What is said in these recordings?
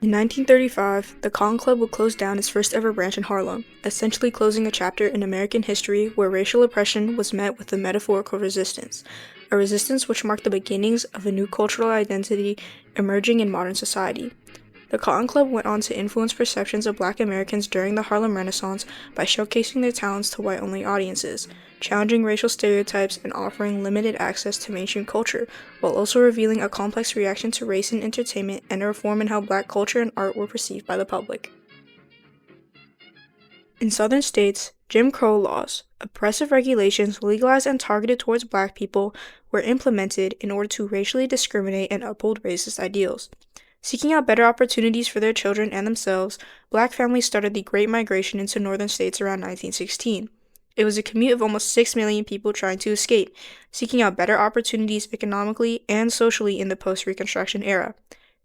In 1935, the Cotton Club would close down its first ever branch in Harlem, essentially closing a chapter in American history where racial oppression was met with a metaphorical resistance, a resistance which marked the beginnings of a new cultural identity emerging in modern society. The Cotton Club went on to influence perceptions of Black Americans during the Harlem Renaissance by showcasing their talents to white-only audiences, challenging racial stereotypes, and offering limited access to mainstream culture, while also revealing a complex reaction to race in entertainment and a reform in how Black culture and art were perceived by the public. In southern states, Jim Crow laws, oppressive regulations legalized and targeted towards Black people, were implemented in order to racially discriminate and uphold racist ideals. Seeking out better opportunities for their children and themselves, Black families started the Great Migration into northern states around 1916. It was a commute of almost 6 million people trying to escape, seeking out better opportunities economically and socially in the post-Reconstruction era.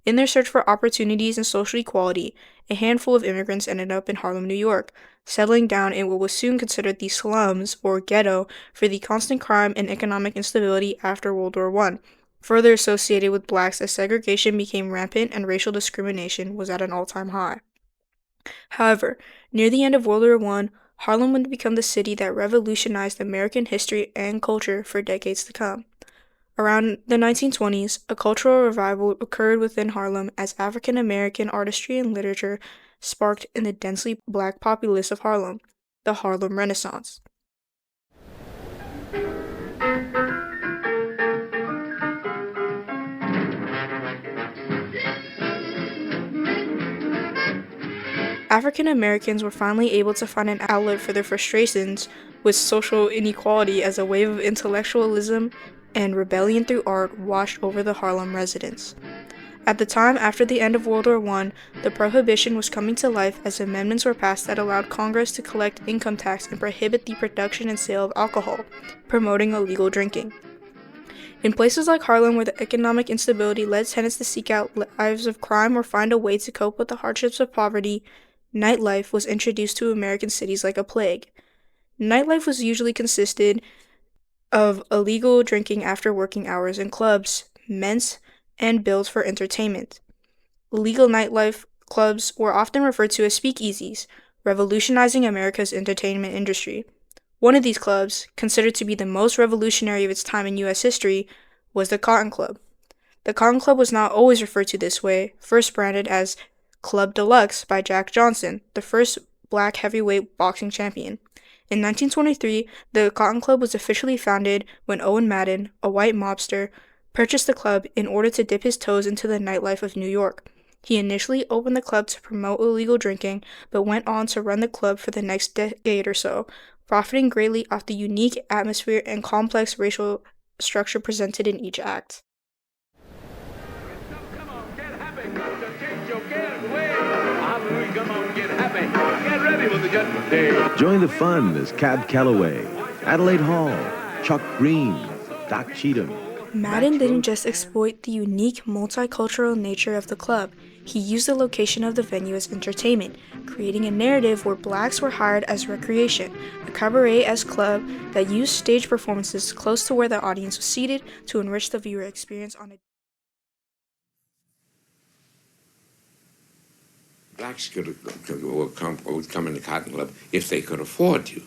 In their search for opportunities and social equality, a handful of immigrants ended up in Harlem, New York, settling down in what was soon considered the slums, or ghetto, for the constant crime and economic instability after World War I, further associated with Blacks as segregation became rampant and racial discrimination was at an all-time high. However, near the end of World War I, Harlem would become the city that revolutionized American history and culture for decades to come. Around the 1920s, a cultural revival occurred within Harlem as African American artistry and literature sparked in the densely Black populace of Harlem, the Harlem Renaissance. African Americans were finally able to find an outlet for their frustrations with social inequality as a wave of intellectualism and rebellion through art washed over the Harlem residents. At the time after the end of World War I, the Prohibition was coming to life as amendments were passed that allowed Congress to collect income tax and prohibit the production and sale of alcohol, promoting illegal drinking. In places like Harlem, where the economic instability led tenants to seek out lives of crime or find a way to cope with the hardships of poverty, nightlife was introduced to American cities like a plague. Nightlife was usually consisted of illegal drinking after working hours in clubs, meant and built for entertainment. Legal nightlife clubs were often referred to as speakeasies, revolutionizing America's entertainment industry. One of these clubs, considered to be the most revolutionary of its time in U.S. history, was the Cotton Club. The Cotton Club was not always referred to this way, first branded as Club Deluxe by Jack Johnson, the first Black heavyweight boxing champion. In 1923, the Cotton Club was officially founded when Owen Madden, a white mobster, purchased the club in order to dip his toes into the nightlife of New York. He initially opened the club to promote illegal drinking, but went on to run the club for the next decade or so, profiting greatly off the unique atmosphere and complex racial structure presented in each act. Come on, get happy. Get your cares away. Hallelujah, come on, get happy. Get ready for the judgment day. Join the fun as Cab Calloway, Adelaide Hall, Chuck Green, Doc Cheatham. Madden didn't just exploit the unique multicultural nature of the club. He used the location of the venue as entertainment, creating a narrative where Blacks were hired as recreation, a cabaret-esque club that used stage performances close to where the audience was seated to enrich the viewer experience on a Blacks would come in the Cotton Club if they could afford you.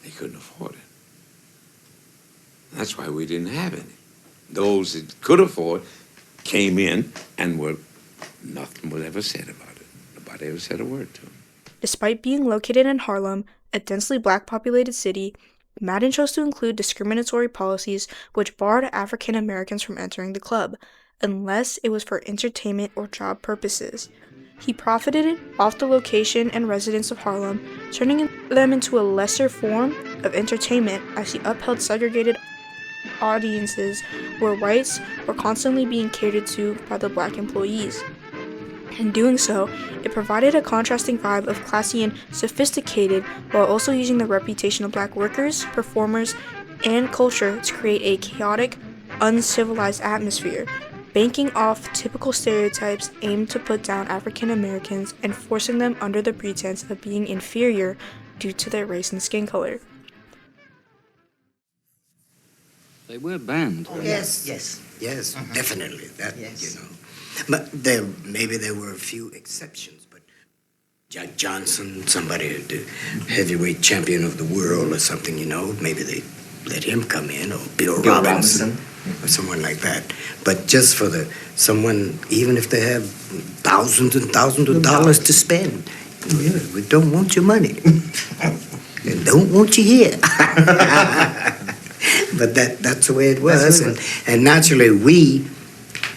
They couldn't afford it. That's why we didn't have any. Those that could afford came in and nothing was ever said about it. Nobody ever said a word to them. Despite being located in Harlem, a densely Black populated city, Madden chose to include discriminatory policies which barred African Americans from entering the club, unless it was for entertainment or job purposes. He profited off the location and residents of Harlem, turning them into a lesser form of entertainment as he upheld segregated audiences where whites were constantly being catered to by the Black employees. In doing so, it provided a contrasting vibe of classy and sophisticated while also using the reputation of Black workers, performers, and culture to create a chaotic, uncivilized atmosphere, banking off typical stereotypes aimed to put down African Americans and forcing them under the pretense of being inferior due to their race and skin color. They were banned. Yes, yes. Yes, definitely. That, Yes. you know. But maybe there were a few exceptions, but Jack Johnson, somebody, the heavyweight champion of the world or something, you know, maybe they let him come in, or Bill Robinson or someone like that. But just for someone, even if they have thousands and thousands of dollars to spend, we don't want your money. And don't want you here. But that's the way it was. And naturally, we,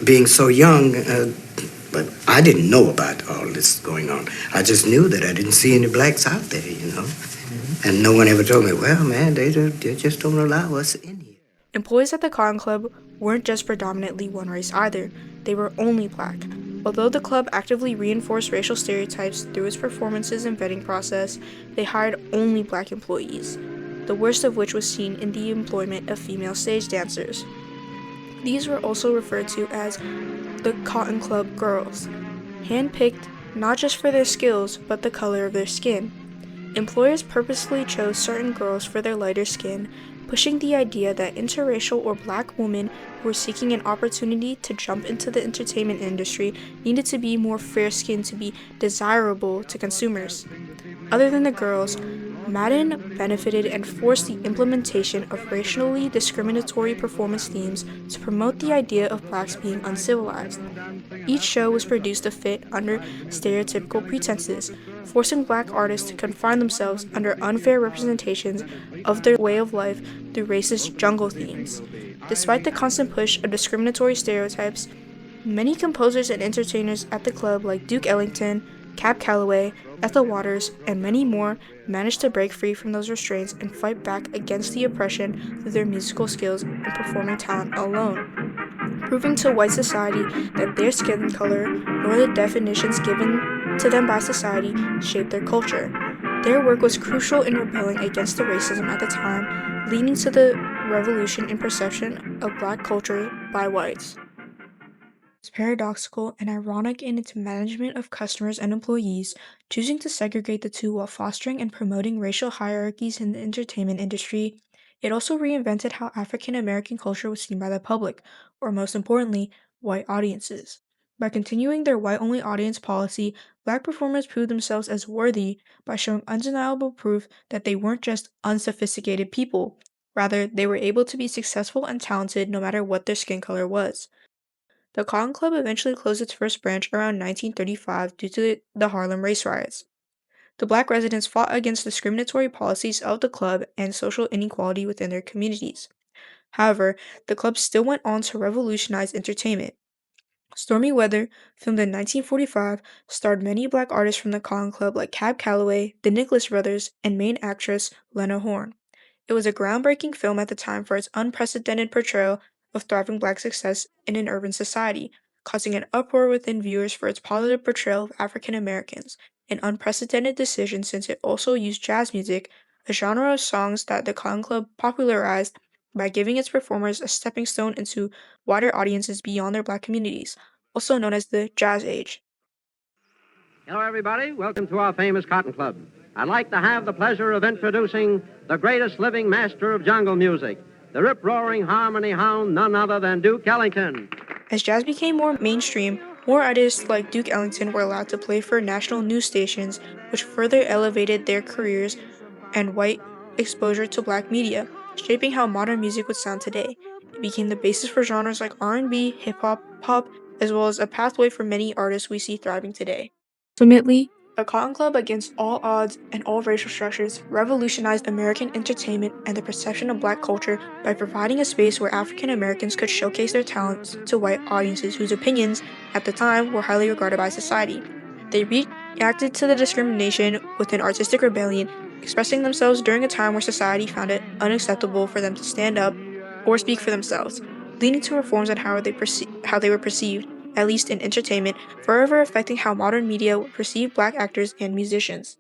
being so young, but I didn't know about all this going on. I just knew that I didn't see any blacks out there, you know. And no one ever told me, well, man, they just don't allow us in here. Employees at the Cotton Club weren't just predominantly one race either, they were only black. Although the club actively reinforced racial stereotypes through its performances and vetting process, they hired only black employees, the worst of which was seen in the employment of female stage dancers. These were also referred to as the Cotton Club girls, handpicked not just for their skills but the color of their skin. Employers purposefully chose certain girls for their lighter skin, pushing the idea that interracial or black women who were seeking an opportunity to jump into the entertainment industry needed to be more fair-skinned to be desirable to consumers. Other than the girls, Madden benefited and forced the implementation of racially discriminatory performance themes to promote the idea of blacks being uncivilized. Each show was produced to fit under stereotypical pretenses, forcing black artists to confine themselves under unfair representations of their way of life through racist jungle themes. Despite the constant push of discriminatory stereotypes, many composers and entertainers at the club like Duke Ellington, Cab Calloway, Ethel Waters, and many more managed to break free from those restraints and fight back against the oppression through their musical skills and performing talent alone, proving to white society that their skin color, nor the definitions given to them by society, shaped their culture. Their work was crucial in rebelling against the racism at the time, leading to the revolution in perception of black culture by whites. It's paradoxical and ironic in its management of customers and employees, choosing to segregate the two while fostering and promoting racial hierarchies in the entertainment industry. It also reinvented how African American culture was seen by the public, or most importantly, white audiences. By continuing their white only audience policy, black performers proved themselves as worthy by showing undeniable proof that they weren't just unsophisticated people. Rather, they were able to be successful and talented no matter what their skin color was. The Cotton Club eventually closed its first branch around 1935 due to the Harlem race riots. The black residents fought against discriminatory policies of the club and social inequality within their communities. However, the club still went on to revolutionize entertainment. Stormy Weather, filmed in 1945, starred many black artists from the Cotton Club like Cab Calloway, the Nicholas Brothers, and main actress Lena Horne. It was a groundbreaking film at the time for its unprecedented portrayal of thriving black success in an urban society, causing an uproar within viewers for its positive portrayal of African Americans, an unprecedented decision since it also used jazz music, a genre of songs that the Cotton Club popularized by giving its performers a stepping stone into wider audiences beyond their black communities, also known as the Jazz Age. Hello, everybody. Welcome to our famous Cotton Club. I'd like to have the pleasure of introducing the greatest living master of jungle music, the rip-roaring harmony hound, none other than Duke Ellington. As jazz became more mainstream, more artists like Duke Ellington were allowed to play for national news stations, which further elevated their careers and white exposure to black media, shaping how modern music would sound today. It became the basis for genres like R&B, hip-hop, pop, as well as a pathway for many artists we see thriving today. Ultimately, the Cotton Club, against all odds and all racial structures, revolutionized American entertainment and the perception of black culture by providing a space where African Americans could showcase their talents to white audiences whose opinions, at the time, were highly regarded by society. They reacted to the discrimination with an artistic rebellion, expressing themselves during a time where society found it unacceptable for them to stand up or speak for themselves, leading to reforms in how they were perceived, at least in entertainment, forever affecting how modern media would perceive black actors and musicians.